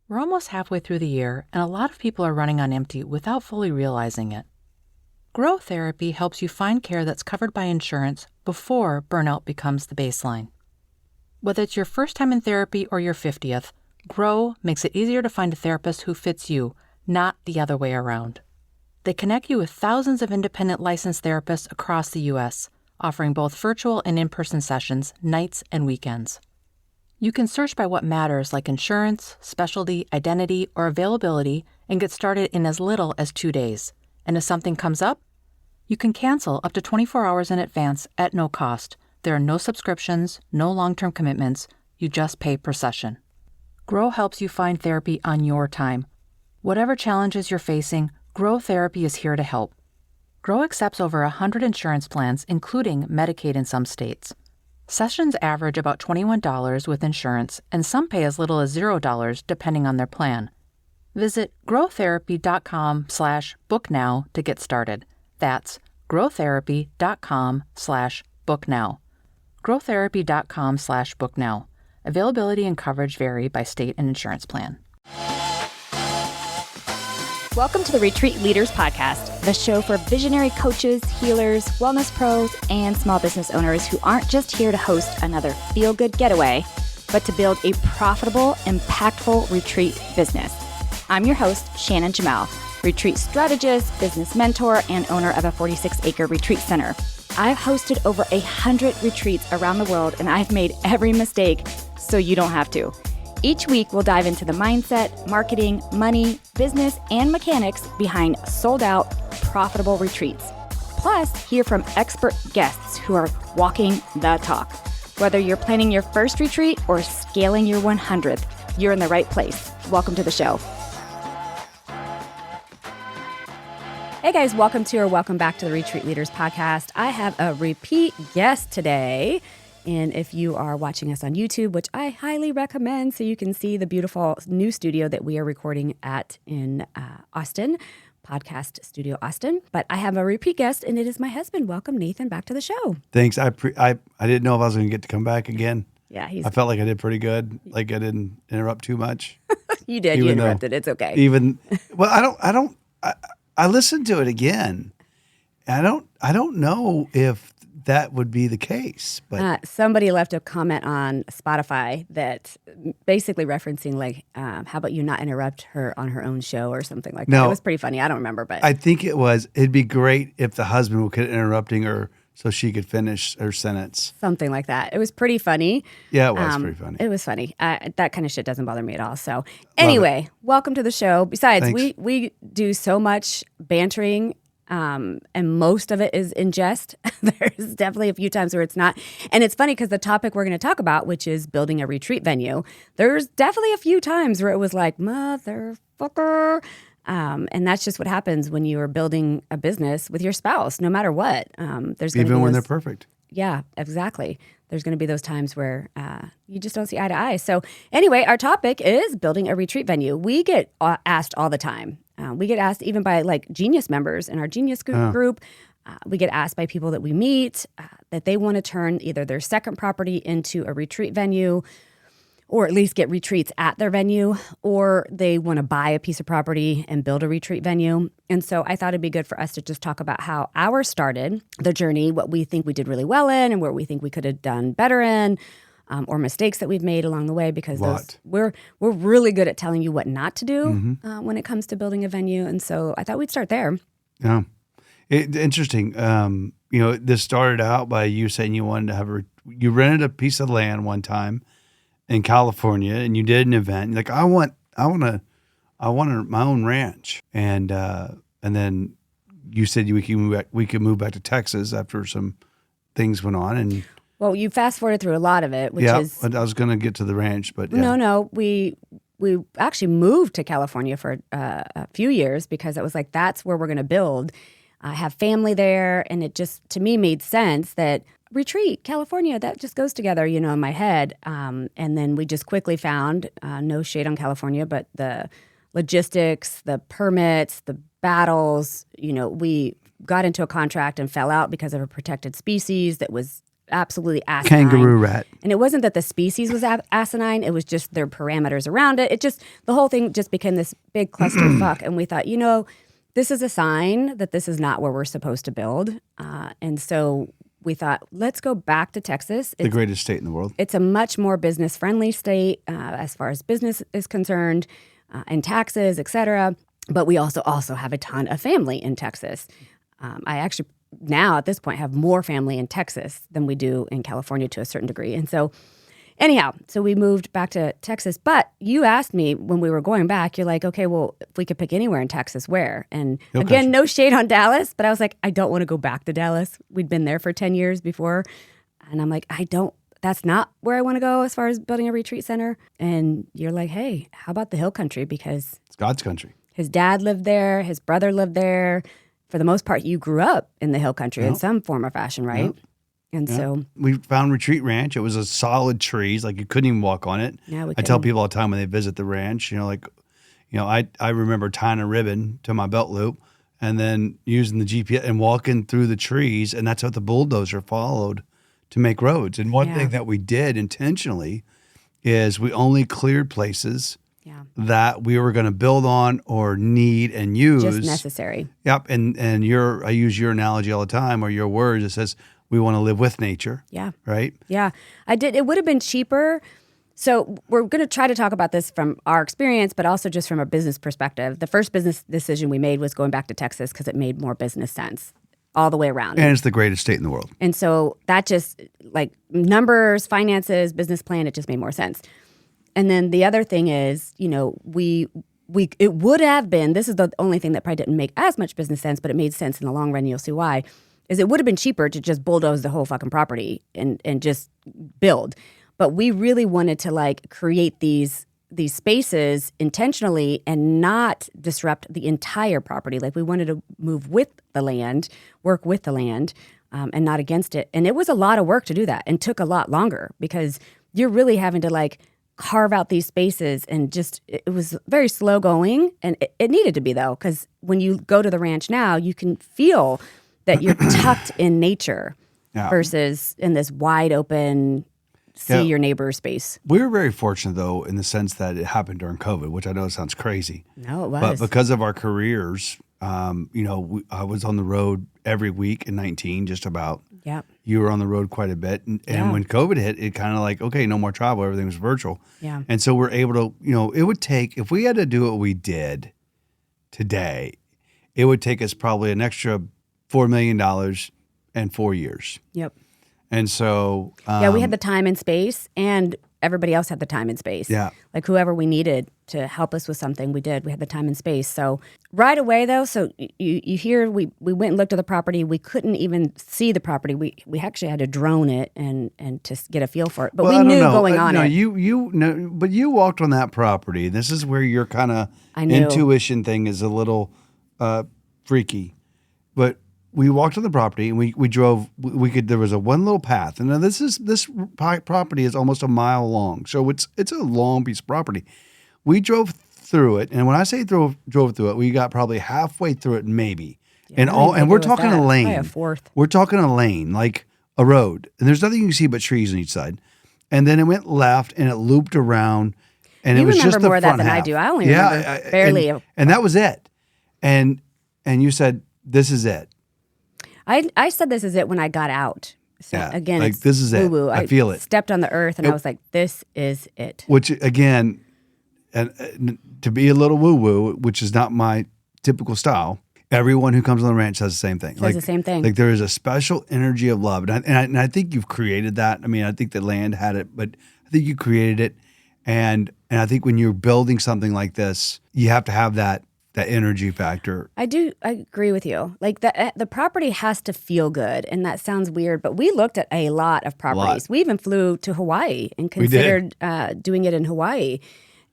We're almost halfway through the year, and a lot of people are running on empty without fully realizing it. Grow Therapy helps you find care that's covered by insurance before burnout becomes the baseline. Whether it's your first time in therapy or your 50th, Grow makes it easier to find a therapist who fits you, not the other way around. They connect you with thousands of independent licensed therapists across the U.S., offering both virtual and in-person sessions, nights and weekends. You can search by what matters, like insurance, specialty, identity, or availability, and get started in as little as 2 days. And if something comes up, you can cancel up to 24 hours in advance at no cost. There are no subscriptions, no long-term commitments. You just pay per session. Grow helps you find therapy on your time. Whatever challenges you're facing, Grow Therapy is here to help. Grow accepts over 100 insurance plans, including Medicaid in some states. Sessions average about $21 with insurance, and some pay as little as $0 depending on their plan. Visit growtherapy.com/booknow to get started. That's growtherapy.com/booknow. growtherapy.com/booknow. Availability and coverage vary by state and insurance plan. Welcome to the Retreat Leaders Podcast, the show for visionary coaches, healers, wellness pros, and small business owners who aren't just here to host another feel-good getaway, but to build a profitable, impactful retreat business. I'm your host, Shannon Jamail, retreat strategist, business mentor, and owner of a 46-acre retreat center. I've hosted over 100 retreats around the world, and I've made every mistake so you don't have to. Each week, we'll dive into the mindset, marketing, money, business, and mechanics behind sold-out, profitable retreats. Plus, hear from expert guests who are walking the talk. Whether you're planning your first retreat or scaling your 100th, you're in the right place. Welcome to the show. Hey guys, welcome back to the Retreat Leaders Podcast. I have a repeat guest today. And if you are watching us on YouTube, which I highly recommend so you can see the beautiful new studio that we are recording at in Austin, Podcast Studio Austin. But I have a repeat guest, and it is my husband. Welcome, Nathan, back to the show. Thanks. I didn't know if I was going to get to come back again. Yeah, I felt like I did pretty good. Like I didn't interrupt too much. You did. You interrupted. It's okay. I listened to it again. I don't know if that would be the case, but somebody left a comment on Spotify that basically referencing like, how about you not interrupt her on her own show or something like that. It was pretty funny. I don't remember, but I think it'd be great if the husband would keep interrupting her so she could finish her sentence. Something like that. It was pretty funny. Yeah, it was pretty funny. It was funny. That kind of shit doesn't bother me at all. So anyway, welcome to the show. Besides, we do so much bantering. And most of it is in jest. There's definitely a few times where it's not. And it's funny because the topic we're going to talk about, which is building a retreat venue, there's definitely a few times where it was like, motherfucker. And that's just what happens when you are building a business with your spouse, no matter what. There's even when they're perfect. Yeah, exactly. There's going to be those times where you just don't see eye to eye. So anyway, our topic is building a retreat venue. We get asked all the time. We get asked even by like Genius members in our Genius group. We get asked by people that we meet that they want to turn either their second property into a retreat venue or at least get retreats at their venue, or they want to buy a piece of property and build a retreat venue. And so I thought it'd be good for us to just talk about how ours started, the journey, what we think we did really well in and where we think we could have done better in. Or mistakes that we've made along the way, because we're really good at telling you what not to do when it comes to building a venue. And so I thought we'd start there. Yeah. Interesting. This started out by you saying you wanted to have you rented a piece of land one time in California and you did an event. You're like, I want my own ranch. And then you said we could move back to Texas after some things went on. And well, you fast forwarded through a lot of it, which is... I was going to get to the ranch, but yeah. No. We actually moved to California for a few years because it was like, that's where we're going to build. I have family there, and it just, to me, made sense that retreat, California, that just goes together, in my head. And then we just quickly found, no shade on California, but the logistics, the permits, the battles, we got into a contract and fell out because of a protected species that was absolutely asinine. Kangaroo rat. And it wasn't that the species was asinine. It was just their parameters around it. The whole thing just became this big clusterfuck. And we thought, this is a sign that this is not where we're supposed to build. And so we thought, let's go back to Texas. The greatest state in the world. It's a much more business-friendly state as far as business is concerned, and taxes, et cetera. But we also have a ton of family in Texas. I actually now at this point have more family in Texas than we do in California to a certain degree. And so anyhow, so we moved back to Texas. But you asked me when we were going back, you're like, okay, well, if we could pick anywhere in Texas, where? And again, no shade on Dallas, but I was like, I don't want to go back to Dallas. We'd been there for 10 years before. And I'm like, that's not where I want to go as far as building a retreat center. And you're like, hey, how about the hill country? Because it's God's country. His dad lived there. His brother lived there. For the most part, you grew up in the hill country in some form or fashion, right? Yep. And so we found Retreat Ranch. It was a solid trees, like you couldn't even walk on it. Yeah, I tell people all the time when they visit the ranch, I remember tying a ribbon to my belt loop and then using the GPS and walking through the trees, and that's what the bulldozer followed to make roads. And one thing that we did intentionally is we only cleared places that we were going to build on or need and use. Just necessary. Yep. And I use your analogy all the time, or your words. It says we want to live with nature. Yeah. Right? Yeah. I did. It would have been cheaper. So we're going to try to talk about this from our experience, but also just from a business perspective. The first business decision we made was going back to Texas because it made more business sense all the way around. And it's the greatest state in the world. And so that just, like, numbers, finances, business plan, it just made more sense. And then the other thing is, it would have been, this is the only thing that probably didn't make as much business sense, but it made sense in the long run, you'll see why, is it would have been cheaper to just bulldoze the whole fucking property and just build. But we really wanted to, create these spaces intentionally and not disrupt the entire property. Like, we wanted to move with the land, work with the land, and not against it. And it was a lot of work to do that and took a lot longer because you're really having to, carve out these spaces, and just it was very slow going, and it needed to be, though, because when you go to the ranch now, you can feel that you're tucked in nature versus in this wide open your neighbor space. We were very fortunate, though, in the sense that it happened during COVID, which I know sounds crazy. No, it was. But because of our careers, I was on the road every week in 19, just about. Yeah. You were on the road quite a bit. And when COVID hit, it kind of okay, no more travel. Everything was virtual. Yeah. And so we're able to, it would take, if we had to do what we did today, it would take us probably an extra $4 million and 4 years. Yep. And so. We had the time and space, and everybody else had the time and space. Yeah. Like, whoever we needed to help us with something, we did. We had the time and space. So right away, though, so you hear we went and looked at the property. We couldn't even see the property. We actually had to drone it and to get a feel for it. But we knew going on it. But you walked on that property. This is where your kind of intuition thing is a little freaky. But we walked on the property and we drove. There was one little path, and now this property is almost a mile long, so it's a long piece of property. We drove through it, and when I say drove through it, we got probably halfway through it, maybe. And we're talking a lane. Probably a fourth. We're talking a lane, like a road, and there's nothing you can see but trees on each side. And then it went left, and it looped around, and it was just the front half. You remember more of that than I do. I only remember barely. And that was it. And you said, "This is it." I said this is it when I got out. So again, it's this is it. woo-woo. I feel it. Stepped on the earth, and I was like, "This is it." Which again, and to be a little woo-woo, which is not my typical style. Everyone who comes on the ranch says the same thing. The same thing. Like, there is a special energy of love, and I think you've created that. I mean, I think the land had it, but I think you created it, and I think when you're building something like this, you have to have that energy factor. I agree with you. Like, the property has to feel good, and that sounds weird, but we looked at a lot of properties. We even flew to Hawaii and considered doing it in Hawaii,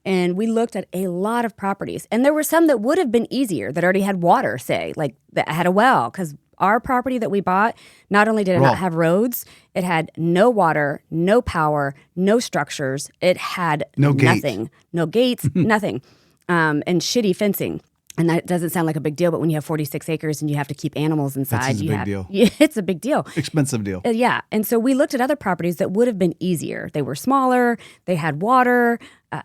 and we looked at a lot of properties. And there were some that would have been easier that already had water, that had a well, because our property that we bought, not only did it not have roads, it had no water, no power, no structures. It had nothing. No gates, nothing, and shitty fencing. And that doesn't sound like a big deal, but when you have 46 acres and you have to keep animals inside, That's a big deal. It's a big deal. Expensive deal. Yeah. And so we looked at other properties that would have been easier. They were smaller, they had water,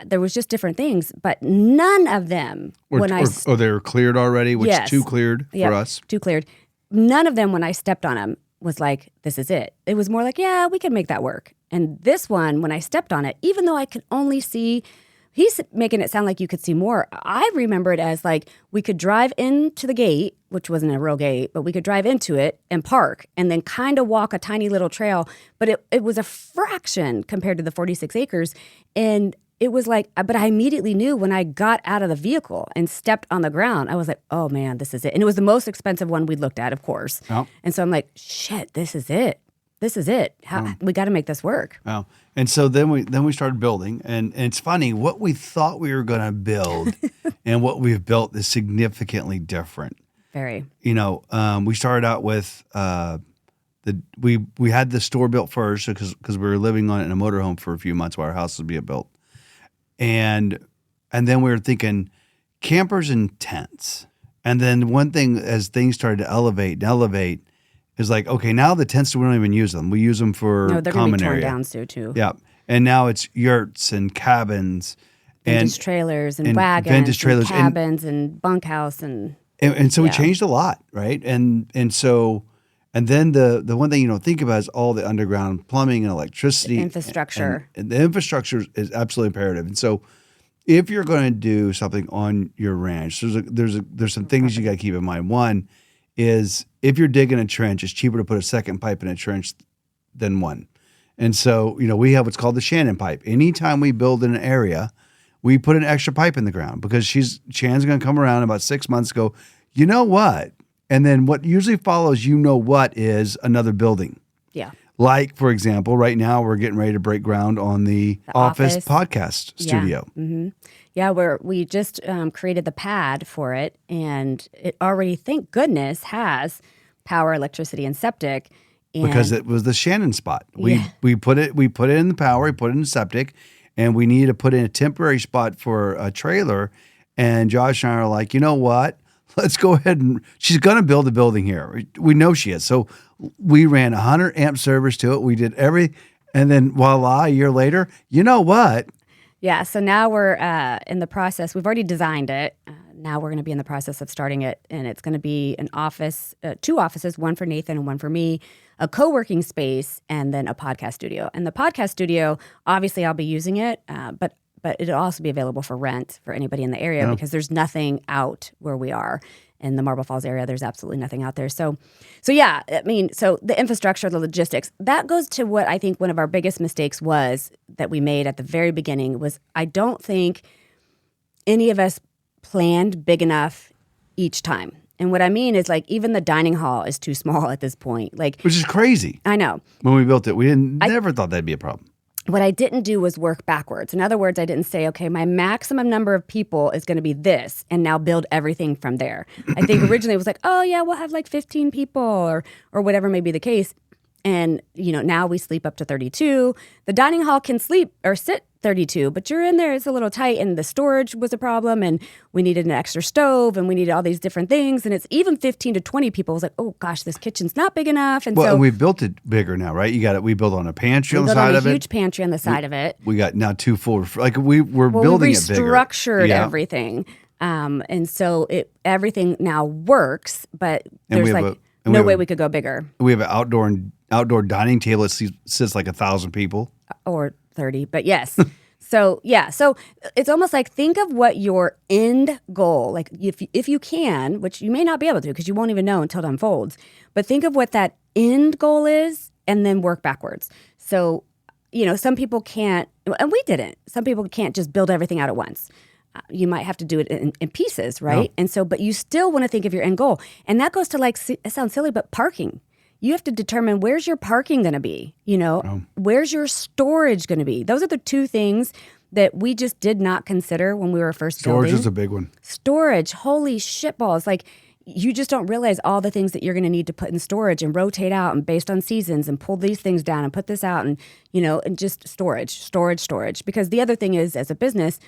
there was just different things, but none of them Or they were cleared already, which Yes. too cleared for us. Too cleared. None of them, when I stepped on them, was like, this is it. It was more like, yeah, we can make that work. And this one, when I stepped on it, even though I could only see, he's making it sound like you could see more. I remember it as like we could drive into the gate, which wasn't a real gate, but we could drive into it and park and then kind of walk a tiny little trail. But it was a fraction compared to the 46 acres. And it was like, but I immediately knew when I got out of the vehicle and stepped on the ground, I was like, oh man, this is it. And it was the most expensive one we looked at, of course. Oh. And so I'm like, shit, this is it. This is it. We got to make this work. Wow. And so then we started building, and it's funny, what we thought we were going to build and what we've built is significantly different. Very. You know, we started out with we had the store built first because we were living on it in a motorhome for a few months while our house was being built, and then we were thinking campers and tents, and then one thing as things started to elevate. Is like, okay, now the tents, we don't even use them. We use them for No, they're common going to be torn area. down soon, too. Yeah. And now it's yurts and cabins. Vintage trailers and and wagons vintage trailers. and cabins and bunkhouse and so we changed a lot, right? And then the one thing you don't think about is all the underground plumbing and electricity. infrastructure. And the infrastructure is absolutely imperative. And so if you're going to do something on your ranch, there's some things you got to keep in mind. One is if you're digging a trench, it's cheaper to put a second pipe in a trench than one. And so, we have what's called the Shannon pipe. Anytime we build in an area, we put an extra pipe in the ground because Shannon's going to come around in about 6 months, go, you know what? And then what usually follows, what is another building. Yeah. Like, for example, right now we're getting ready to break ground on the office podcast studio. Yeah. Mm-hmm. Yeah, we just created the pad for it, and it already, thank goodness, has power, electricity, and septic. And because it was the Shannon spot. We put it in the power, we put it in the septic, and we needed to put in a temporary spot for a trailer. And Josh and I are like, you know what? Let's go ahead and she's going to build a building here. We know she is. So we ran 100 amp servers to it. We did and then voila, a year later, you know what? Yeah, so now we're in the process. We've already designed it. Now we're going to be in the process of starting it, and it's going to be an office, 2 offices, one for Nathan and one for me, a co-working space, and then a podcast studio. And the podcast studio, obviously I'll be using it, but it'll also be available for rent for anybody in the area because there's nothing out where we are. In the Marble Falls area, there's absolutely nothing out there. So yeah, so the infrastructure, the logistics, that goes to what I think one of our biggest mistakes was that we made at the very beginning was I don't think any of us planned big enough each time. And what I mean is like even the dining hall is too small at this point. Like, which is crazy. I know. When we built it, we never thought that'd be a problem. What I didn't do was work backwards. In other words, I didn't say, okay, my maximum number of people is going to be this, and now build everything from there. I think originally it was like, oh yeah, we'll have like 15 people or whatever may be the case. And, now we sleep up to 32. The dining hall can sleep or sit 32, but you're in there, it's a little tight, and the storage was a problem, and we needed an extra stove, and we needed all these different things, and it's even 15 to 20 people. It was like, oh gosh, this kitchen's not big enough. And so we built it bigger now, right? You got it. We built on a pantry on the side of it. a huge pantry on the side of it. We got now 2 full, like we're building it bigger. We restructured everything. And so everything now works, but there's no way we could go bigger. We have an outdoor dining table that sits like 1,000 people. Or 30, but yes. So it's almost like think of what your end goal, like if you can, which you may not be able to because you won't even know until it unfolds, but think of what that end goal is and then work backwards. So, some people can't, and we didn't, some people can't just build everything out at once. You might have to do it in pieces, right? No. And so, but you still want to think of your end goal. And that goes to it sounds silly, but parking. You have to determine where's your parking going to be, where's your storage going to be. Those are the 2 things that we just did not consider when we were first building. Storage is a big one. Storage, holy shitballs. Like you just don't realize all the things that you're going to need to put in storage and rotate out and based on seasons and pull these things down and put this out and, and just storage. Because the other thing is as a business,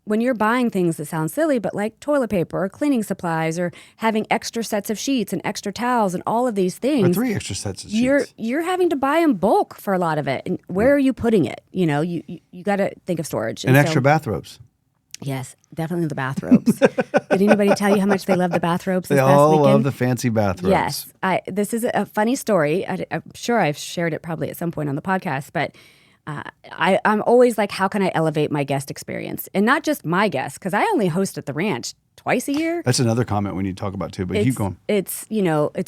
when you're buying things that sound silly, but like toilet paper or cleaning supplies or having extra sets of sheets and extra towels and all of these things. Or 3 extra sets of sheets. You're having to buy in bulk for a lot of it. And where are you putting it? You know, you got to think of storage. And extra bathrobes. Yes, definitely the bathrobes. Did anybody tell you how much they love the bathrobes They this past all weekend? love the fancy bathrobes. Yes. This is a funny story. I'm sure I've shared it probably at some point on the podcast, but I'm always like, how can I elevate my guest experience? And not just my guests, because I only host at the ranch twice a year. That's another comment we need to talk about too, but keep going. It's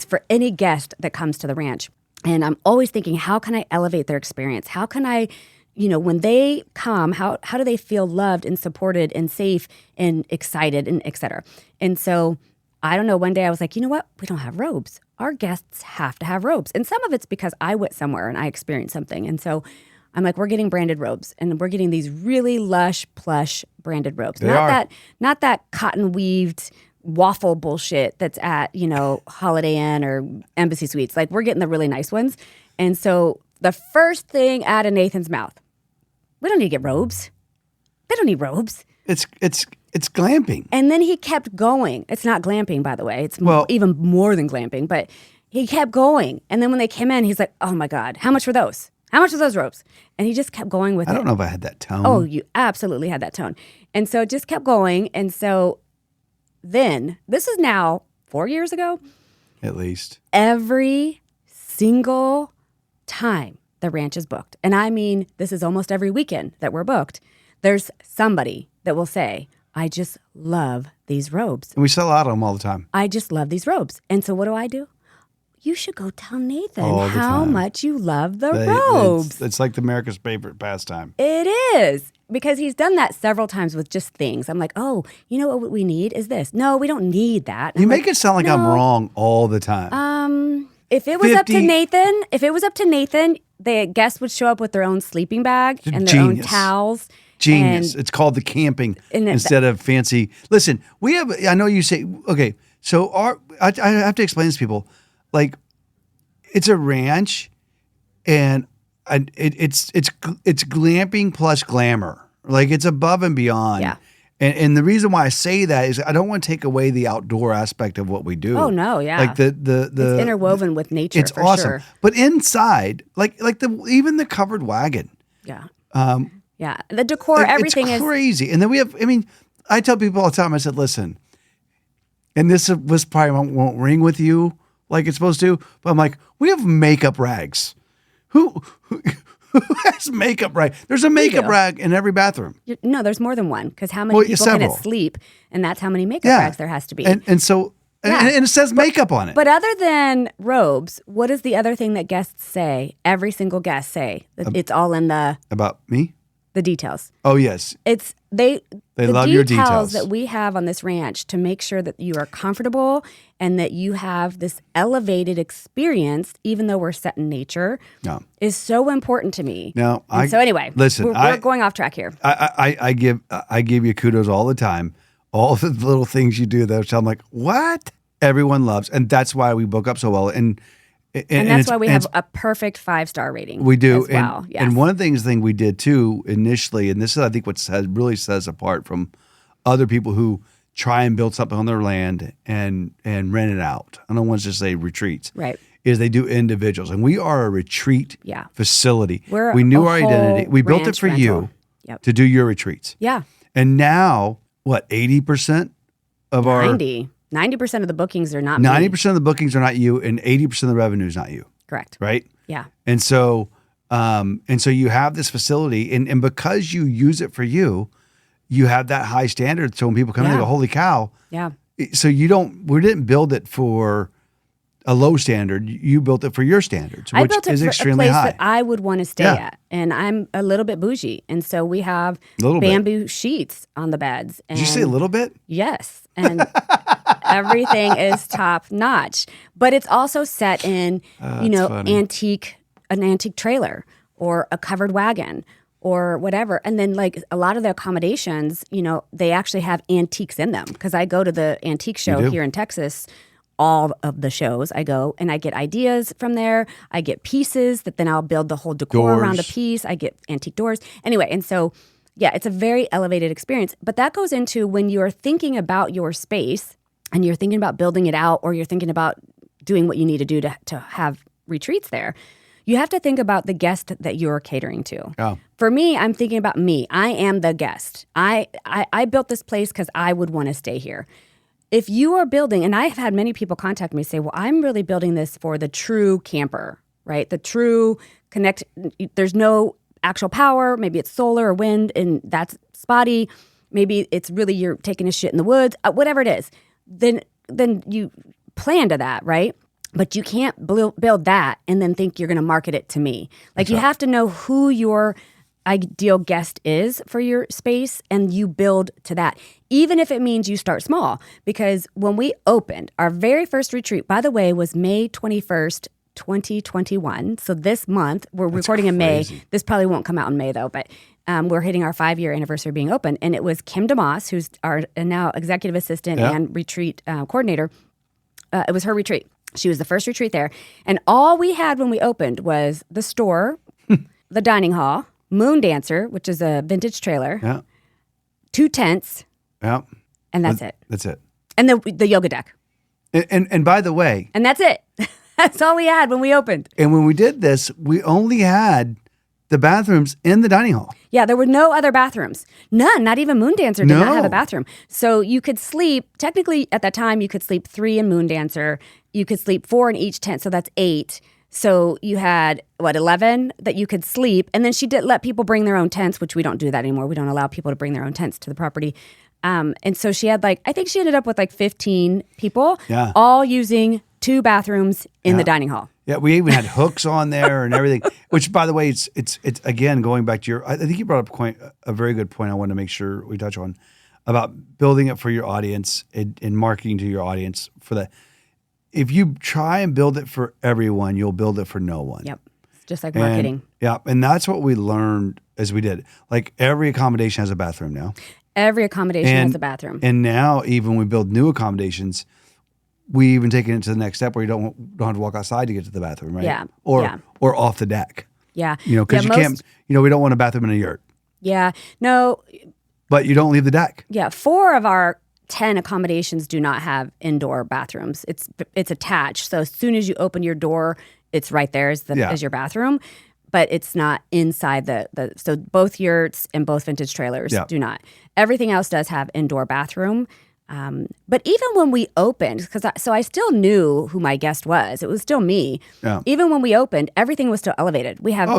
for any guest that comes to the ranch. And I'm always thinking, how can I elevate their experience? How can I, when they come, how do they feel loved and supported and safe and excited and et cetera? And so I don't know, one day I was like, you know what? We don't have robes. Our guests have to have robes. And some of it's because I went somewhere and I experienced something. And so I'm like, we're getting branded robes, and we're getting these really lush, plush branded robes. Not that cotton weaved waffle bullshit that's at, Holiday Inn or Embassy Suites. Like, we're getting the really nice ones. And so the first thing out of Nathan's mouth, we don't need to get robes. They don't need robes. It's glamping. And then he kept going. It's not glamping, by the way. It's even more than glamping, but he kept going. And then when they came in, he's like, oh my God, how much were those? How much are those robes? And he just kept going with it. I don't know if I had that tone. Oh, you absolutely had that tone. And so it just kept going. And so then, this is now 4 years ago. At least. Every single time the ranch is booked, and I mean, this is almost every weekend that we're booked, there's somebody that will say, I just love these robes. And we sell out of them all the time. I just love these robes. And so what do? You should go tell Nathan all how time. much you love the robes. It's like America's favorite pastime. It is, because he's done that several times with just things. I'm like, oh, you know what we need is this. No, we don't need that. You make it sound like I'm wrong all the time. If it was up to Nathan, the guests would show up with their own sleeping bag and their own towels. Genius. It's called the camping instead of fancy. Listen, I know you say, okay, so I have to explain this to people. Like, it's a ranch, and it's glamping plus glamour. Like, it's above and beyond. Yeah. And the reason why I say that is I don't want to take away the outdoor aspect of what we do. Oh no, yeah. Like the it's interwoven with nature. It's for awesome. Sure. But inside, like even the covered wagon. Yeah. Yeah. The decor, everything is crazy. And then we have. I mean, I tell people all the time. I said, listen, and this was probably won't ring with you like it's supposed to, but I'm like, we have makeup rags. Who has makeup rag? There's a makeup rag in every bathroom. No, there's more than one, because how many people can sleep, and that's how many makeup rags there has to be. And so, and it says makeup on it. But other than robes, what is the other thing that guests say? Every single guest say it's all in the about me. The details. Oh yes, it's they love your details that we have on this ranch to make sure that you are comfortable and that you have this elevated experience, even though we're set in nature, is so important to me. So anyway, listen, we're going off track here. I give you kudos all the time. All the little things you do, though, so I'm like, what? Everyone loves, and that's why we book up so well. And that's why we have a perfect 5-star rating. We do. As well. Yes. And one of the things we did too initially, and this is I think what really sets apart from other people who try and build something on their land and rent it out. I don't want to just say retreats. Right. Is they do individuals. And we are a retreat facility. We knew our identity. We built it for you to do your retreats. Yeah. And now, what, 80% of 90% of the bookings are not 90% of the bookings are not you, and 80% of the revenue is not you. Correct. Right? Yeah. And so you have this facility, and because you use it for you, you have that high standard. So when people come in, they go, holy cow. Yeah. So we didn't build it for a low standard. You built it for your standards, which is extremely high. I built it for a place that I would want to stay at. And I'm a little bit bougie. And so we have bamboo sheets on the beds. And did you say a little bit? Yes. And everything is top notch. But it's also set in, an antique trailer or a covered wagon or whatever. And then like a lot of the accommodations, they actually have antiques in them. Because I go to the antique show here in Texas. All of the shows I go and I get ideas from there. I get pieces that then I'll build the whole decor around a piece. I get antique doors. Anyway, and so Yeah, it's a very elevated experience. But that goes into when you're thinking about your space and you're thinking about building it out, or you're thinking about doing what you need to do to have retreats there. You have to think about the guest that you're catering to. Oh. For me, I'm thinking about me. I am the guest. I built this place because I would want to stay here. If you are building, and I have had many people contact me say, well, I'm really building this for the true camper, right? The true connect. There's no actual power. Maybe it's solar or wind, and that's spotty. Maybe it's really you're taking a shit in the woods, whatever it is. Then you plan to that, right? But you can't build that and then think you're going to market it to me. Like, you have to know who your ideal guest is for your space, and you build to that, even if it means you start small. Because when we opened, our very first retreat, by the way, was May 21st, 2021. So this month, we're recording in May. This probably won't come out in May, though, but we're hitting our 5-year anniversary of being open. And it was Kim DeMoss, who's our now executive assistant and retreat coordinator. It was her retreat. She was the first retreat there. And all we had when we opened was the store, the dining hall, Moon Dancer, which is a vintage trailer, 2 tents, and that's it. That's it. And the yoga deck. And by the way. And that's it. That's all we had when we opened. And when we did this, we only had the bathrooms in the dining hall. Yeah, there were no other bathrooms. None, not even Moon Dancer did not have a bathroom. So you could sleep, technically at that time, you could sleep 3 in Moon Dancer. You could sleep 4 in each tent, so that's 8. So you had, 11 that you could sleep. And then she did let people bring their own tents, which we don't do that anymore. We don't allow people to bring their own tents to the property. And so she had I think she ended up with 15 people, all using 2 bathrooms in the dining hall. Yeah, we even had hooks on there and everything. Which, by the way, it's again going back to I think you brought up a very good point. I want to make sure we touch on about building it for your audience and marketing to your audience for that. If you try and build it for everyone, you'll build it for no one. Yep, it's just like marketing. And that's what we learned as we did. Like, every accommodation has a bathroom now. Every accommodation has a bathroom. And now, even when we build new accommodations, we even take it to the next step where you don't have to walk outside to get to the bathroom, right? Yeah. Or off the deck. Yeah. Because you can't. We don't want a bathroom in a yurt. Yeah. No. But you don't leave the deck. Yeah. 4 of our 10 accommodations do not have indoor bathrooms. It's attached. So as soon as you open your door, it's right there as your bathroom. But it's not inside so both yurts and both vintage trailers do not. Everything else does have indoor bathroom. But even when we opened, so I still knew who my guest was. It was still me. Yeah. Even when we opened, everything was still elevated. We have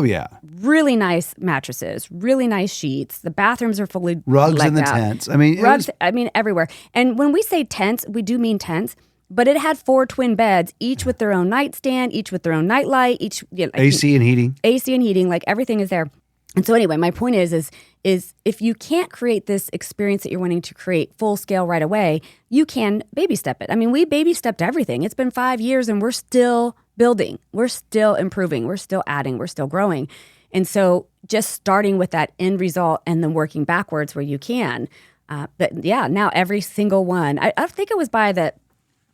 really nice mattresses, really nice sheets. The bathrooms are fully rugs in the tents. Rugs. Everywhere. And when we say tents, we do mean tents. But it had 4 twin beds, each with their own nightstand, each with their own nightlight, AC and heating. AC and heating, everything is there. And so anyway, my point is if you can't create this experience that you're wanting to create full scale right away, you can baby step it. We baby stepped everything. It's been 5 years and we're still building. We're still improving. We're still adding. We're still growing. And so just starting with that end result and then working backwards where you can. But yeah, now every single one, I think it was by the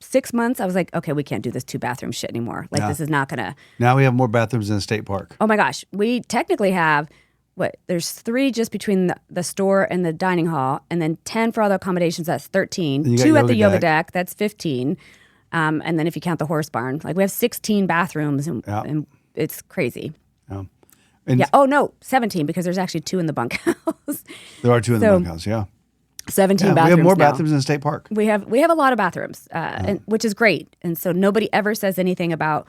6 months, I was like, okay, we can't do this 2-bathroom shit anymore. This is not going to. Now we have more bathrooms in the state park. Oh my gosh. We technically have, there's 3 just between the store and the dining hall, and then 10 for other accommodations, that's 13. 2 at the yoga deck, that's 15. And then if you count the horse barn, we have 16 bathrooms, and it's crazy. Yeah. 17, because there's actually 2 in the bunkhouse. There are 2 in the bunkhouse, 17 bathrooms. We have more now. bathrooms in the state park. We have a lot of bathrooms, which is great. And so nobody ever says anything about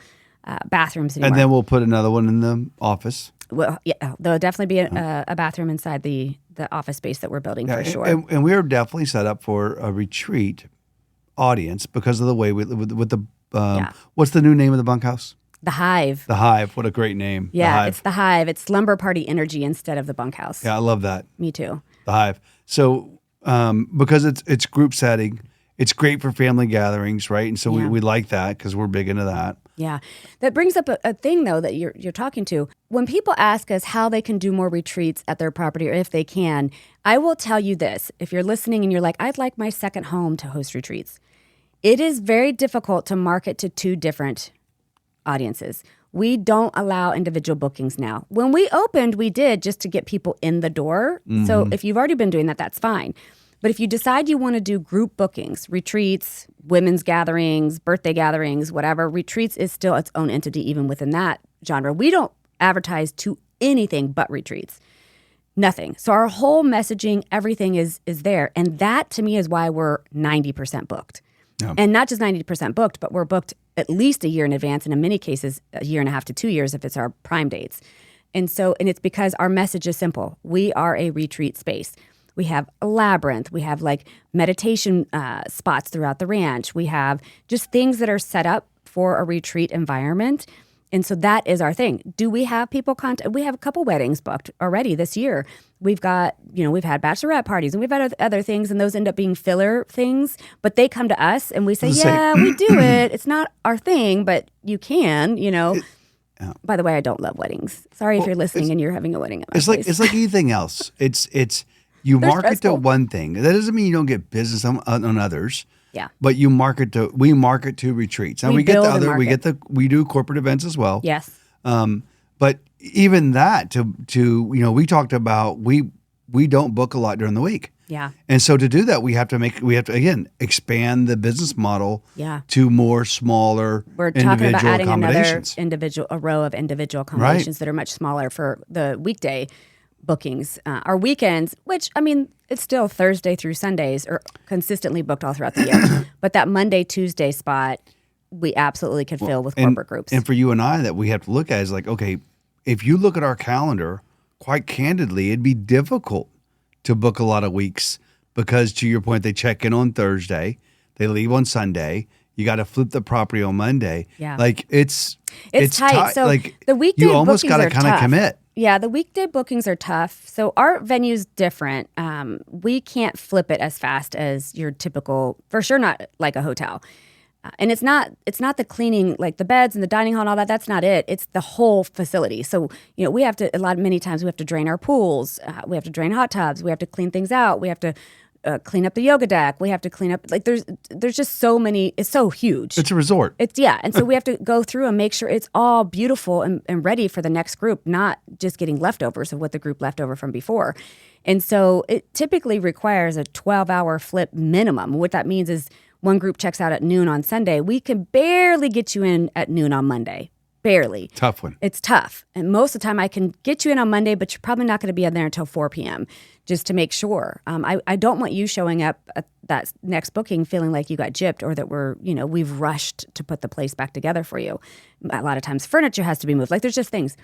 bathrooms anymore. And then we'll put another one in the office. Well, yeah, there'll definitely be a bathroom inside the office space that we're building for sure. And we're definitely set up for a retreat audience because of the way with the what's the new name of the bunkhouse? The Hive. The Hive. What a great name. Yeah, it's the Hive. It's slumber party energy instead of the bunkhouse. Yeah, I love that. Me too. The Hive. So because it's group setting, it's great for family gatherings, right? And so we like that because we're big into that. Yeah. That brings up a thing, though, that you're talking to. When people ask us how they can do more retreats at their property or if they can, I will tell you this. If you're listening and you're like, I'd like my second home to host retreats, it is very difficult to market to 2 different audiences. We don't allow individual bookings now. When we opened, we did just to get people in the door. So if you've already been doing that, that's fine. But if you decide you want to do group bookings, retreats, women's gatherings, birthday gatherings, whatever, retreats is still its own entity even within that genre. We don't advertise to anything but retreats. Nothing. So our whole messaging, everything is there. And that to me is why we're 90% booked. Yeah. And not just 90% booked, but we're booked at least a year in advance, and in many cases, a year and a half to 2 years if it's our prime dates. And it's because our message is simple. We are a retreat space. We have a labyrinth. We have like meditation spots throughout the ranch. We have just things that are set up for a retreat environment. And so that is our thing. Do we have people contact? We have a couple weddings booked already this year. We've got, we've had bachelorette parties and we've had other things, and those end up being filler things. But they come to us and we say, we do it. It's not our thing, but you can, By the way, I don't love weddings. Sorry if you're listening and you're having a wedding at my place. It's like anything else. It's you market to one thing. That doesn't mean you don't get business on others. Yeah. But we market to retreats. Now we do corporate events as well. Yes. But even that we talked about we don't book a lot during the week. Yeah. And so to do that we have to again expand the business model to more smaller We're talking about adding a row of individual accommodations that are much smaller for the weekday bookings. Our weekends, which it's still Thursday through Sundays, are consistently booked all throughout the year. But that Monday, Tuesday spot, we absolutely could fill with corporate groups. And for you and I, that we have to look at is like, okay, if you look at our calendar, quite candidly, it'd be difficult to book a lot of weeks because, to your point, they check in on Thursday, they leave on Sunday. You got to flip the property on Monday. Yeah, like it's tight. So like the weekday you almost got to kind of commit. Yeah, the weekday bookings are tough. So our venue's different. We can't flip it as fast as your typical, for sure not like a hotel. And it's not the cleaning, like the beds and the dining hall and all that. That's not it. It's the whole facility. So, we have to, many times we have to drain our pools. We have to drain hot tubs. We have to clean things out. We have to clean up the yoga deck. We have to clean up, there's just so many, it's so huge. It's a resort. And so we have to go through and make sure it's all beautiful and ready for the next group, not just getting leftovers of what the group left over from before. And so it typically requires a 12-hour flip minimum. What that means is one group checks out at noon on Sunday. We can barely get you in at noon on Monday. Barely. Tough one. It's tough. And most of the time I can get you in on Monday, but you're probably not going to be in there until 4 p.m. just to make sure. I don't want you showing up at that next booking feeling like you got gypped or that we've rushed to put the place back together for you. A lot of times furniture has to be moved. There's just things.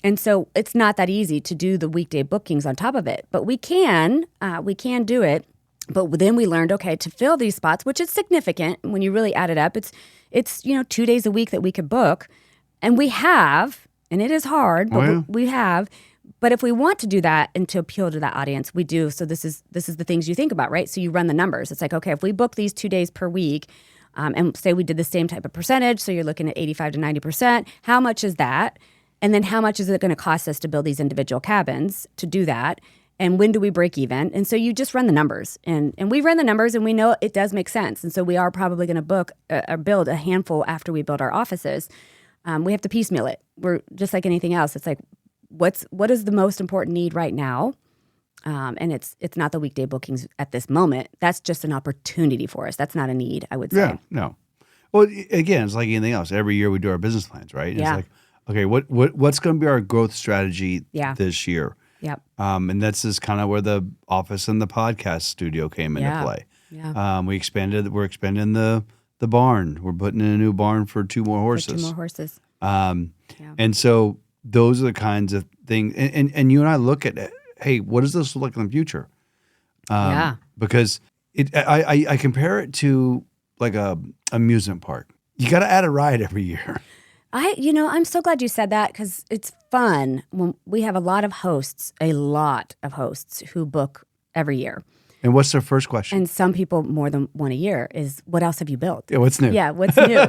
And so it's not that easy to do the weekday bookings on top of it. But we can do it. But then we learned, okay, to fill these spots, which is significant when you really add it up, it's 2 days a week that we could book. And we have, and it is hard, but we have. But if we want to do that and to appeal to that audience, we do. So this is the things you think about, right? So you run the numbers. It's like, okay, if we book these 2 days per week, and say we did the same type of percentage, so you're looking at 85 to 90%, how much is that? And then how much is it going to cost us to build these individual cabins to do that? And when do we break even? And so you just run the numbers. And we run the numbers and we know it does make sense. And so we are probably going to book or build a handful after we build our offices. We have to piecemeal it. We're just like anything else. It's like, what is the most important need right now? And it's not the weekday bookings at this moment. That's just an opportunity for us. That's not a need, I would say. Yeah, no. Well, again, it's like anything else. Every year we do our business plans, right? Yeah. It's like, okay, what's going to be our growth strategy this year? Yep. And that's just kind of where the office and the podcast studio came into play. Yeah. We're expanding the barn. We're putting in a new barn for 2 more horses. And so those are the kinds of things. And you and I look at, hey, what does this look like in the future? Because I compare it to like a amusement park. You got to add a ride every year. I'm so glad you said that because it's fun when we have a lot of hosts who book every year. And what's their first question? And some people more than one a year is, what else have you built? Yeah, what's new? Yeah, what's new?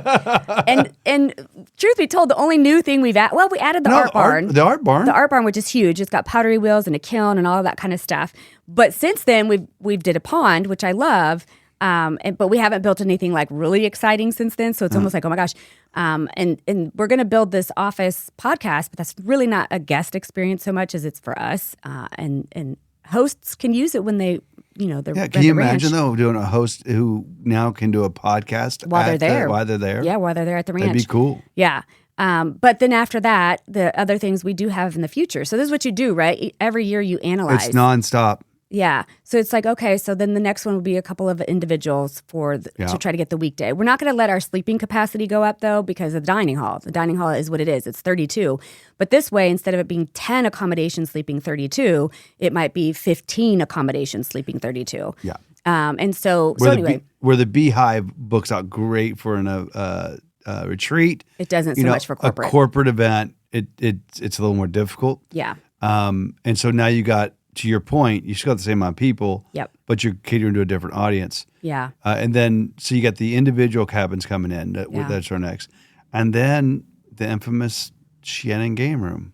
and truth be told, the only new thing we added the art barn. The art barn? The art barn, which is huge. It's got pottery wheels and a kiln and all of that kind of stuff. But since then, we've did a pond, which I love. But we haven't built anything like really exciting since then. So it's almost like, oh my gosh. And we're going to build this office podcast, but that's really not a guest experience so much as it's for us. And hosts can use it when they're Can you imagine though doing a host who now can do a podcast while they're there? While they're there, yeah, while they're there at the ranch. That'd be cool. Yeah. But then after that, the other things we do have in the future. So this is what you do, right? Every year you analyze. It's nonstop. Yeah. So it's like, okay, so then the next one will be a couple of individuals to try to get the weekday. We're not going to let our sleeping capacity go up, though, because of the dining hall. The dining hall is what it is. It's 32. But this way, instead of it being 10 accommodations sleeping 32, it might be 15 accommodations sleeping 32. Yeah. And so anyway. Where the Beehive books out great for a retreat. It doesn't so much for corporate. A corporate event, it's a little more difficult. Yeah. And so now you got, to your point, you still got the same amount of people, but you're catering to a different audience. Yeah. And then, so you got the individual cabins coming in. That's our next. And then the infamous Shannon game room.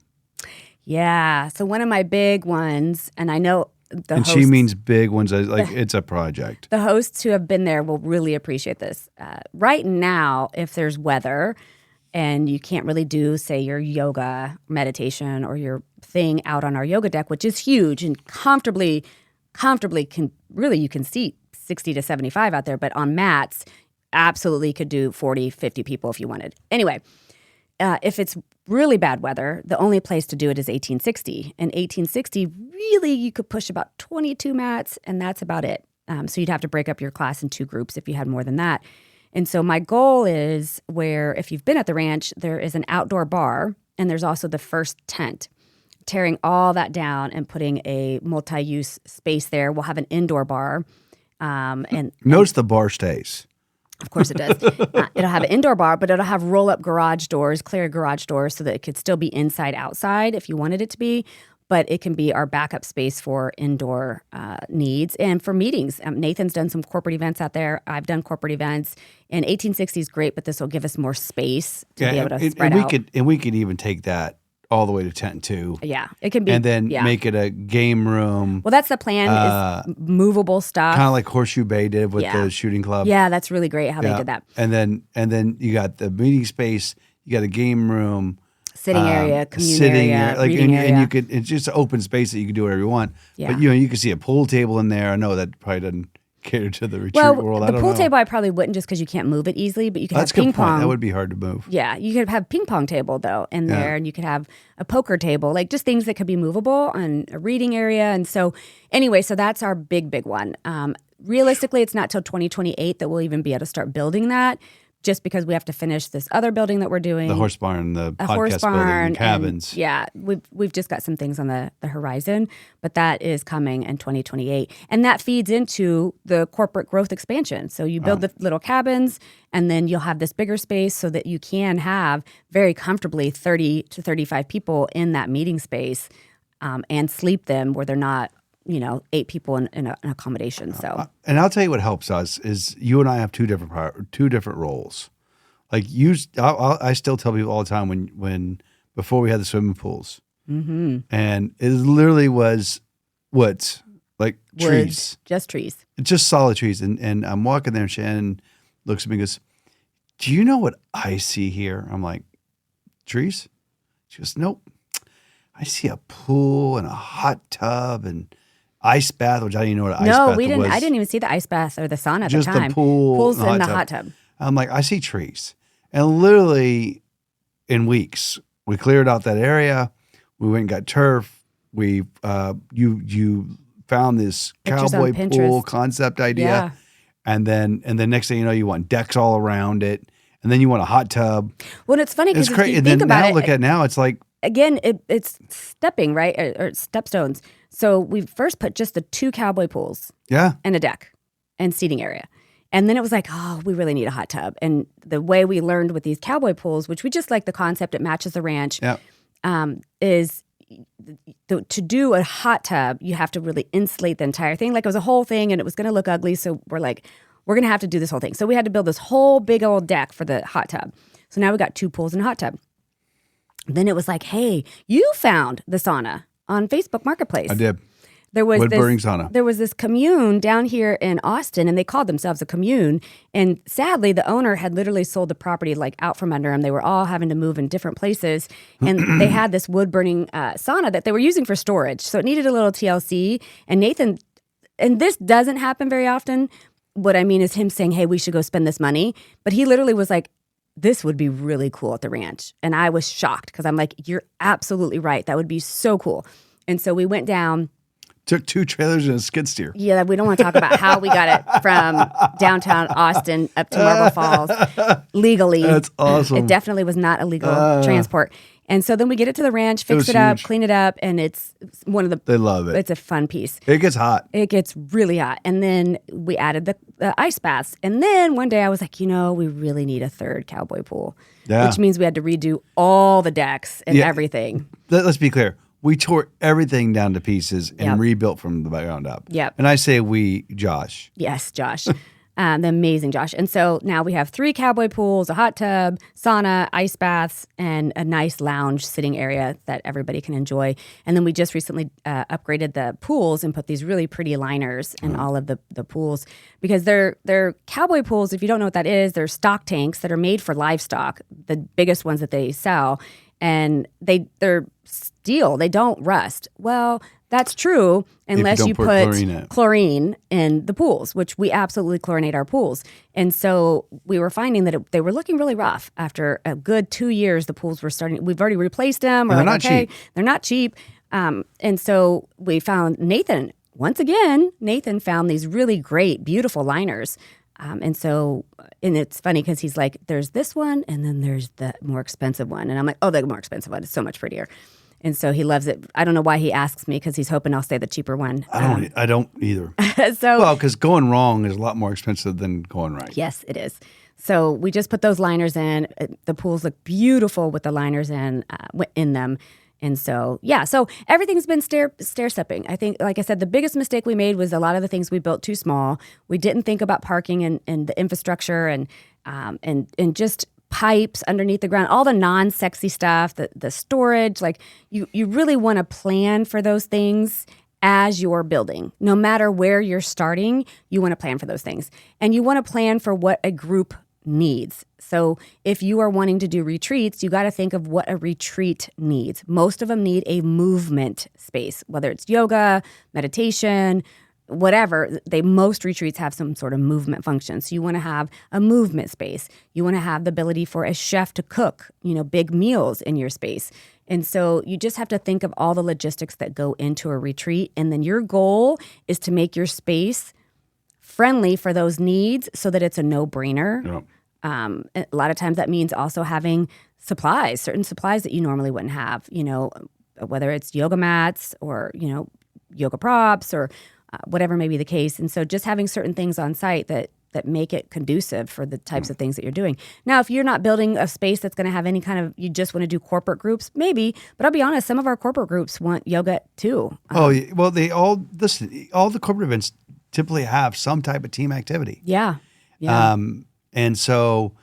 Yeah. So one of my big ones, and I know the hosts, she means big ones, like it's a project. The hosts who have been there will really appreciate this. Right now, if there's weather and you can't really do, say, your yoga, meditation, or your thing out on our yoga deck, which is huge and comfortably you can seat 60 to 75 out there, but on mats, absolutely could do 40, 50 people if you wanted. Anyway, if it's really bad weather, the only place to do it is 1860. And 1860, really, you could push about 22 mats, and that's about it. So you'd have to break up your class in 2 groups if you had more than that. And so my goal is where, if you've been at the ranch, there is an outdoor bar, and there's also the first tent. Tearing all that down and putting a multi-use space there. We'll have an indoor bar. Notice the bar stays. Of course it does. It'll have an indoor bar, but it'll have roll-up garage doors, clear garage doors, so that it could still be inside, outside if you wanted it to be. But it can be our backup space for indoor needs and for meetings. Nathan's done some corporate events out there. I've done corporate events. And 1860 is great, but this will give us more space to be able to spread out. We could even take that all the way to tent 2. Yeah, it can be. And then make it a game room. Well, that's the plan, is movable stuff. Kind of like Horseshoe Bay did with the shooting club. Yeah, that's really great how they did that. And then you got the meeting space, you got a game room. Sitting area, community area, reading area. And you could, it's just an open space that you can do whatever you want. Yeah. But you can see a pool table in there. I know that probably doesn't cater to the retreat world. The pool table I probably wouldn't, just because you can't move it easily, but you could have ping pong. That would be hard to move. Yeah, you could have ping pong table though in there, and you could have a poker table, like just things that could be movable, and a reading area. And so anyway, so that's our big one. Realistically, it's not till 2028 that we'll even be able to start building that, just because we have to finish this other building that we're doing. The horse barn, the podcast building, and cabins. We've just got some things on the horizon, but that is coming in 2028. And that feeds into the corporate growth expansion. So you build the little cabins, and then you'll have this bigger space so that you can have very comfortably 30 to 35 people in that meeting space, and sleep them where they're not 8 people in an accommodation. So, and I'll tell you what helps us is you and I have two different roles. Like I still tell people all the time when before we had the swimming pools, and it literally was woods, like trees, just trees, just solid trees. And I'm walking there, and Shannon looks at me and goes, "Do you know what I see here?" I'm like, "Trees." She goes, "Nope, I see a pool and a hot tub and ice bath," which I didn't even know what an ice bath was. No, we didn't. I didn't even see the ice bath or the sauna at just the time. Just the pool, pools and the hot tub. I'm like, I see trees, and literally in weeks we cleared out that area. We went and got turf. We you found this Pictures cowboy on pool Pinterest. concept idea, and then next thing you know, you want decks all around it, and then you want a hot tub. Well, it's funny because if you and think then about now it, look at now, it's like, again, it's stepping, right? Or stepstones. So we first put just the 2 cowboy pools, and a deck and seating area. And then it was like, oh, we really need a hot tub. And the way we learned with these cowboy pools, which we just like the concept, it matches the ranch, is to do a hot tub, you have to really insulate the entire thing. Like it was a whole thing and it was going to look ugly. So we're like, we're going to have to do this whole thing. So we had to build this whole big old deck for the hot tub. So now we got 2 pools and a hot tub. Then it was like, hey, you found the sauna on Facebook Marketplace. I did. There was Wood-burning sauna. There was this commune down here in Austin, and they called themselves a commune. And sadly, the owner had literally sold the property like out from under them. They were all having to move in different places, and they had this wood-burning sauna that they were using for storage. So it needed a little TLC. And Nathan, and this doesn't happen very often. What I mean is him saying, "Hey, we should go spend this money." But he literally was like, "This would be really cool at the ranch." And I was shocked because I'm like, "You're absolutely right. That would be so cool." And so we went down. Took 2 trailers and a skid steer. Yeah, we don't want to talk about how we got it from downtown Austin up to Marble Falls legally. That's awesome. It definitely was not illegal transport. And so then we get it to the ranch, fix it up, clean it up, and it's one of the... They love it. It's a fun piece. It gets hot. It gets really hot. And then we added the ice baths. And then one day I was like, we really need a 3rd cowboy pool. Yeah. Which means we had to redo all the decks and everything. Let's be clear. We tore everything down to pieces and rebuilt from the ground up. Yep. And I say we, Josh. Yes, Josh. The amazing Josh. And so now we have 3 cowboy pools, a hot tub, sauna, ice baths, and a nice lounge sitting area that everybody can enjoy. And then we just recently upgraded the pools and put these really pretty liners in all of the pools because they're cowboy pools. If you don't know what that is, they're stock tanks that are made for livestock, the biggest ones that they sell. And they're steel. They don't rust. Well, that's true unless you put chlorine in the pools, which we absolutely chlorinate our pools. And so we were finding that they were looking really rough. After a good 2 years, the pools were starting. We've already replaced them. They're not cheap. They're not cheap. And so we found Nathan. Once again, Nathan found these really great, beautiful liners. And it's funny because he's like, there's this one, and then there's the more expensive one. And I'm like, oh, the more expensive one is so much prettier. And so he loves it. I don't know why he asks me because he's hoping I'll stay the cheaper one. I don't either. So well, because going wrong is a lot more expensive than going right. Yes, it is. So we just put those liners in. The pools look beautiful with the liners in them. And so, so everything's been stair-stepping. I think, like I said, the biggest mistake we made was a lot of the things we built too small. We didn't think about parking and the infrastructure and just pipes underneath the ground, all the non-sexy stuff, the storage. Like you really want to plan for those things as you're building. No matter where you're starting, you want to plan for those things. And you want to plan for what a group needs. So if you are wanting to do retreats, you got to think of what a retreat needs. Most of them need a movement space, whether it's yoga, meditation, whatever. Most retreats have some sort of movement function. So you want to have a movement space. You want to have the ability for a chef to cook, big meals in your space. And so you just have to think of all the logistics that go into a retreat. And then your goal is to make your space friendly for those needs so that it's a no-brainer. Yep. A lot of times that means also having certain supplies that you normally wouldn't have, whether it's yoga mats or, yoga props or whatever may be the case. And so just having certain things on site that make it conducive for the types of things that you're doing. Now, if you're not building a space that's going to have any kind of, you just want to do corporate groups, maybe. But I'll be honest, some of our corporate groups want yoga too. Well, all the corporate events typically have some type of team activity. Yeah. And so,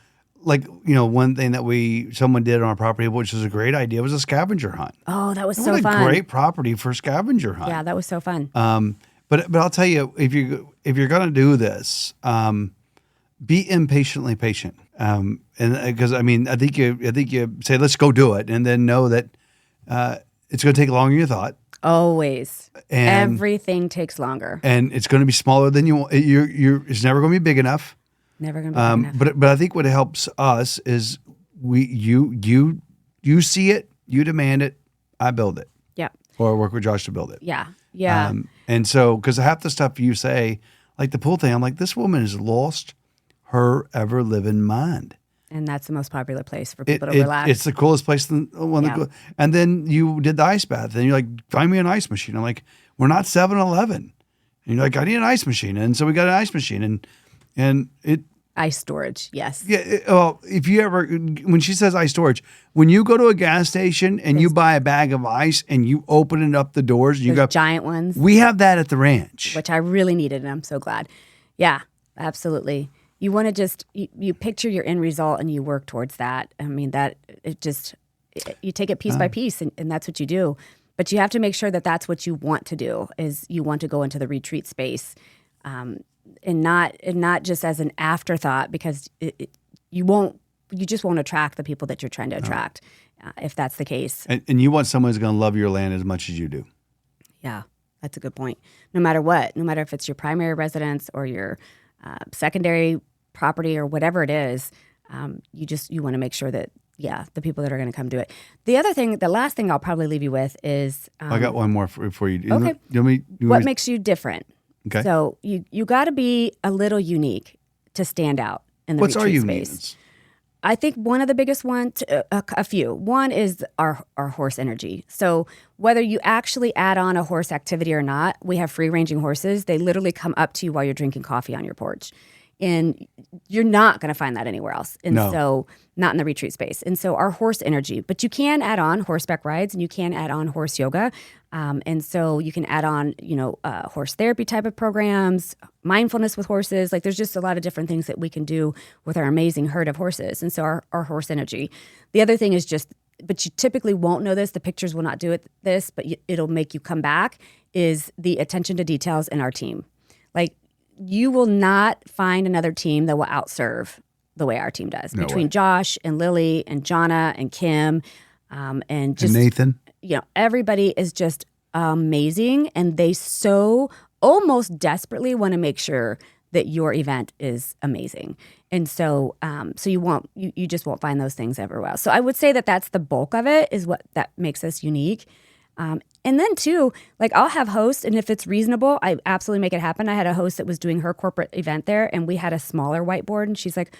one thing that someone did on our property, which was a great idea, was a scavenger hunt. Oh, that was so fun. What a great property for a scavenger hunt. Yeah, that was so fun. But I'll tell you, if you're going to do this, be impatiently patient. And because I think you say, let's go do it, and then know that it's going to take longer than you thought. Always. And everything takes longer. And it's going to be smaller than you want. It's never going to be big enough. Never going to be big enough. But I think what helps us is you see it, you demand it, I build it. Yeah. Or work with Josh to build it. Yeah. Yeah. And so, because half the stuff you say, like the pool thing, I'm like, this woman has lost her ever living mind. And that's the most popular place for people to relax. It's the coolest place. And then you did the ice bath. And you're like, find me an ice machine. I'm like, we're not 7-Eleven. And you're like, I need an ice machine. And so we got an ice machine. And it... Ice storage, yes. Yeah. Well, if you ever... When she says ice storage, when you go to a gas station and you buy a bag of ice and you open it up the doors... You got giant ones. We have that at the ranch. Which I really needed, and I'm so glad. Yeah, absolutely. You want to just, you picture your end result and you work towards that. I mean, you take it piece by piece and that's what you do. But you have to make sure that that's what you want to do, is you want to go into the retreat space, and not just as an afterthought, because you just won't attract the people that you're trying to attract, if that's the case. And you want someone who's going to love your land as much as you do. Yeah, that's a good point. No matter what, no matter if it's your primary residence or your secondary property or whatever it is, you want to make sure that, the people that are going to come do it. The last thing I'll probably leave you with is... I got one more for you. Okay. What makes you different? Okay. So you got to be a little unique to stand out in the retreat space. Uniqueness? I think one of the biggest ones, a few. One is our horse energy. So whether you actually add on a horse activity or not, we have free-ranging horses. They literally come up to you while you're drinking coffee on your porch. And you're not going to find that anywhere else. And so not in the retreat space. And so our horse energy. But you can add on horseback rides, and you can add on horse yoga. And so you can add on, horse therapy type of programs, mindfulness with horses. Like, there's just a lot of different things that we can do with our amazing herd of horses. And so our horse energy. The other thing is but you typically won't know this, the pictures will not do this, but it'll make you come back, is the attention to details in our team. Like, you will not find another team that will outserve the way our team does. Between Josh and Lily and Jonna and Kim, and Nathan. Everybody is just amazing, and they so almost desperately want to make sure that your event is amazing. And so you just won't find those things everywhere else. So I would say that that's the bulk of it, is what that makes us unique. And then too, like, I'll have hosts, and if it's reasonable, I absolutely make it happen. I had a host that was doing her corporate event there, and we had a smaller whiteboard, and she's like,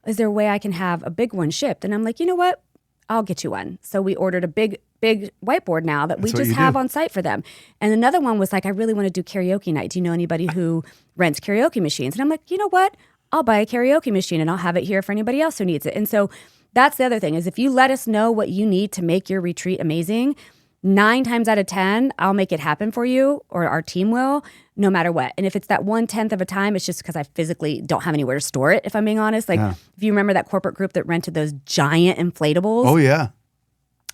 is there a way I can have a big one shipped? And I'm like, you know what? I'll get you one. So we ordered a big whiteboard now that we just have on site for them. And another one was like, I really want to do karaoke night. Do you know anybody who rents karaoke machines? And I'm like, you know what? I'll buy a karaoke machine, and I'll have it here for anybody else who needs it. And so that's the other thing, is if you let us know what you need to make your retreat amazing, 9 times out of 10, I'll make it happen for you, or our team will, no matter what. And if it's that 1/10 of a time, it's just because I physically don't have anywhere to store it, if I'm being honest. Like, if you remember that corporate group that rented those giant inflatables. Oh, yeah.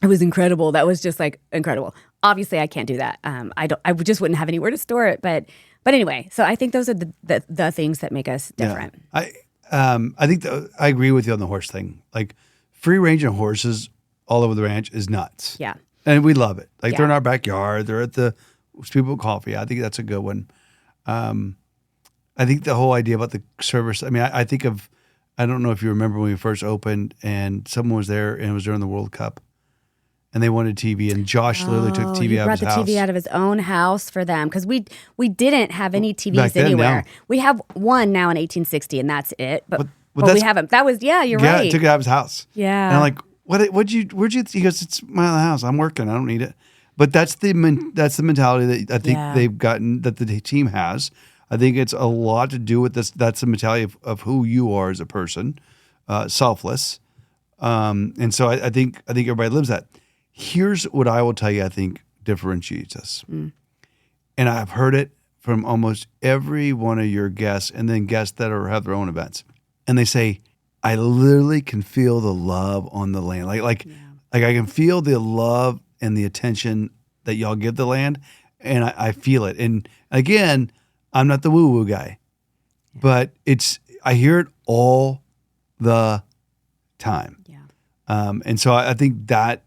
It was incredible. That was just like incredible. Obviously, I can't do that. I just wouldn't have anywhere to store it. But anyway, so I think those are the things that make us different. Yeah. I think I agree with you on the horse thing. Like, free range of horses all over the ranch is nuts. Yeah. And we love it. Like, they're in our backyard. They're at the people with coffee. I think that's a good one. I think the whole idea about the service, I mean, I don't know if you remember when we first opened and someone was there, and it was during the World Cup, and they wanted TV, and Josh literally took the TV out of his house. He brought the TV out of his own house for them, because we didn't have any TVs anywhere. No. We have one now in 1860, and that's it. But we haven't. That was, you're right. Yeah, he took it out of his house. Yeah. And I'm like, where'd you, he goes, it's my house. I'm working. I don't need it. But that's the mentality that I think they've gotten, that the team has. I think it's a lot to do with this. That's the mentality of who you are as a person, selfless. And so I think everybody lives that. Here's what I will tell you I think differentiates us. And I've heard it from almost every one of your guests, and then guests that have their own events. And they say, I literally can feel the love on the land. Like I can feel the love and the attention that y'all give the land, and I feel it. And again, I'm not the woo-woo guy, but I hear it all the time. Yeah. And so I think that,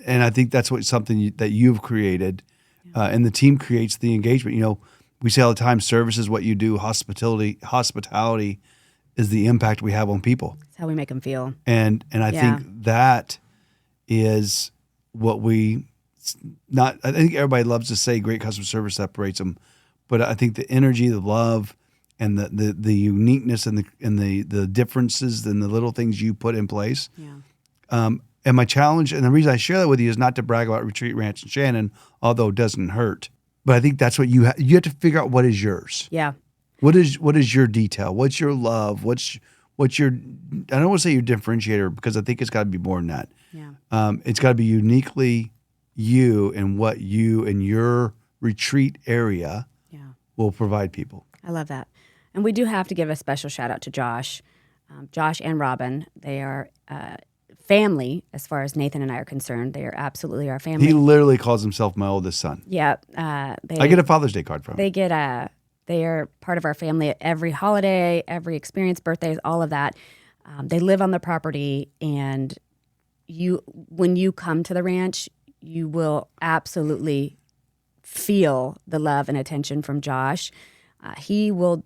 and I think that's something that you've created, and the team creates the engagement. You know, we say all the time, service is what you do. Hospitality is the impact we have on people. It's how we make them feel. And I think that is what I think everybody loves to say great customer service separates them, but I think the energy, the love, and the uniqueness and the differences and the little things you put in place. Yeah. And my challenge, and the reason I share that with you, is not to brag about Retreat Venue.Shannon, although it doesn't hurt. But I think that's what you have to figure out what is yours. Yeah. What is your detail? What's your love? What's your, I don't want to say your differentiator, because I think it's got to be more than that. Yeah. It's got to be uniquely you and what you and your retreat area will provide people. I love that. And we do have to give a special shout out to Josh and Robin. They are family as far as Nathan and I are concerned. They are absolutely our family. He literally calls himself my oldest son. Yeah. I get a Father's Day card from him. They are part of our family at every holiday, every experience, birthdays, all of that. They live on the property, and when you come to the ranch, you will absolutely feel the love and attention from Josh. He will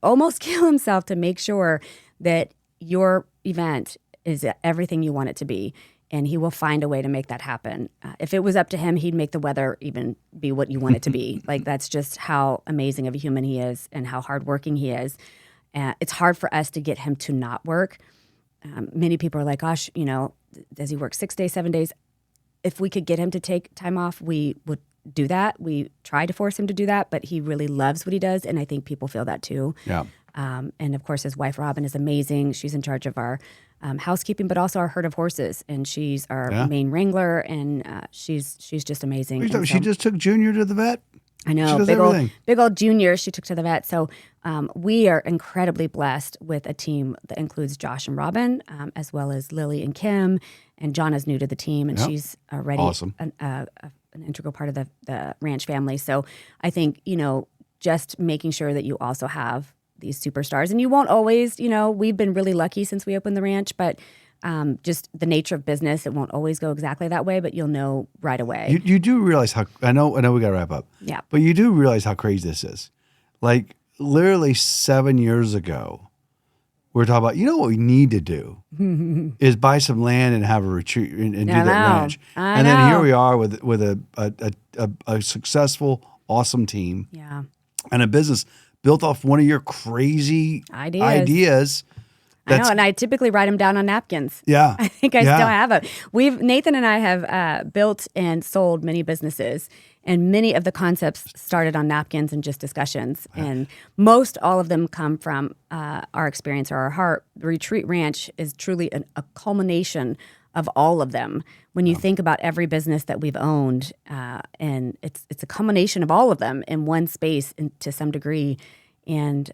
almost kill himself to make sure that your event is everything you want it to be, and he will find a way to make that happen. If it was up to him, he'd make the weather even be what you want it to be. Like, that's just how amazing of a human he is and how hardworking he is. It's hard for us to get him to not work. Many people are like, gosh, does he work 6 days, 7 days? If we could get him to take time off, we would do that. We try to force him to do that, but he really loves what he does, and I think people feel that too. Yeah. And of course, his wife Robin is amazing. She's in charge of our housekeeping, but also our herd of horses, and she's our main wrangler, and she's just amazing. She just took Junior to the vet. I know, big old Junior she took to the vet. So we are incredibly blessed with a team that includes Josh and Robin, as well as Lily and Kim, and Jonna's new to the team, and she's already awesome. An integral part of the ranch family. So I think, just making sure that you also have these superstars, and you won't always, we've been really lucky since we opened the ranch, but just the nature of business, it won't always go exactly that way, but you'll know right away. You do realize how, I know we got to wrap up. Yeah. But you do realize how crazy this is. Like, literally 7 years ago, we were talking about, what we need to do is buy some land and have a retreat and do that ranch. And then here we are with a successful, awesome team. Yeah. And a business built off one of your crazy ideas. I know, and I typically write them down on napkins. Yeah. I think I still have them. Nathan and I have built and sold many businesses, and many of the concepts started on napkins and just discussions. And most all of them come from our experience or our heart. The Retreat Ranch is truly a culmination of all of them. When you think about every business that we've owned, and it's a culmination of all of them in one space to some degree. And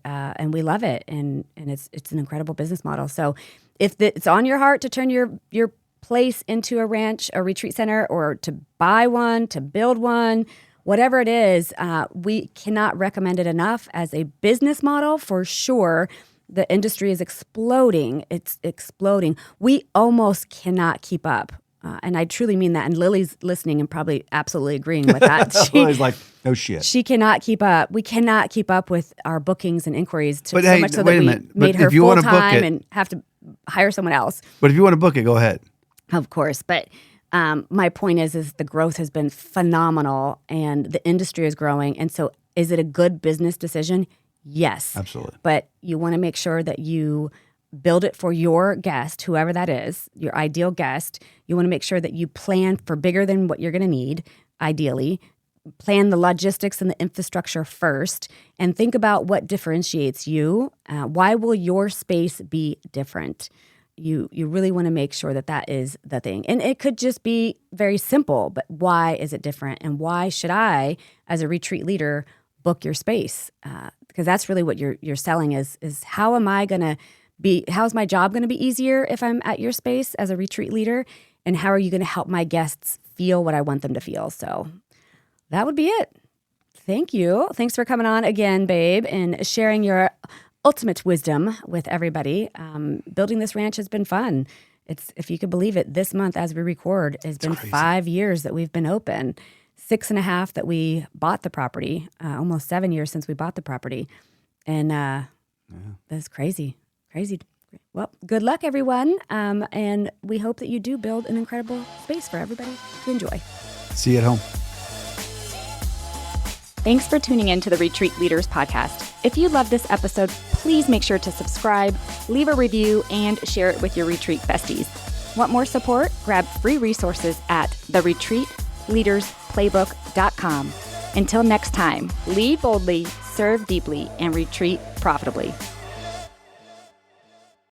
we love it, and it's an incredible business model. So if it's on your heart to turn your place into a ranch, a retreat center, or to buy one, to build one, whatever it is, we cannot recommend it enough as a business model for sure. The industry is exploding. It's exploding. We almost cannot keep up. And I truly mean that. And Lily's listening and probably absolutely agreeing with that. Lily's like, no shit. She cannot keep up. We cannot keep up with our bookings and inquiries so much so that we made her full-time and have to hire someone else. But if you want to book it, go ahead. Of course. But my point is the growth has been phenomenal, and the industry is growing. And so is it a good business decision? Yes. Absolutely. But you want to make sure that you build it for your guest, whoever that is, your ideal guest. You want to make sure that you plan for bigger than what you're going to need, ideally. Plan the logistics and the infrastructure first, and think about what differentiates you. Why will your space be different? You really want to make sure that is the thing. And it could just be very simple, but why is it different? And why should I, as a retreat leader, book your space? Because that's really what you're selling is how am I going to how's my job going to be easier if I'm at your space as a retreat leader? And how are you going to help my guests feel what I want them to feel? So that would be it. Thank you. Thanks for coming on again, babe, and sharing your ultimate wisdom with everybody. Building this ranch has been fun. It's, if you could believe it, this month as we record has been crazy. 5 years that we've been open, 6.5 that we bought the property, almost 7 years since we bought the property. And that's crazy. Crazy. Well, good luck, everyone. And we hope that you do build an incredible space for everybody to enjoy. See you at home. Thanks for tuning in to the Retreat Leaders Podcast. If you love this episode, please make sure to subscribe, leave a review, and share it with your retreat besties. Want more support? Grab free resources at theretreatleadersplaybook.com. Until next time, lead boldly, serve deeply, and retreat profitably.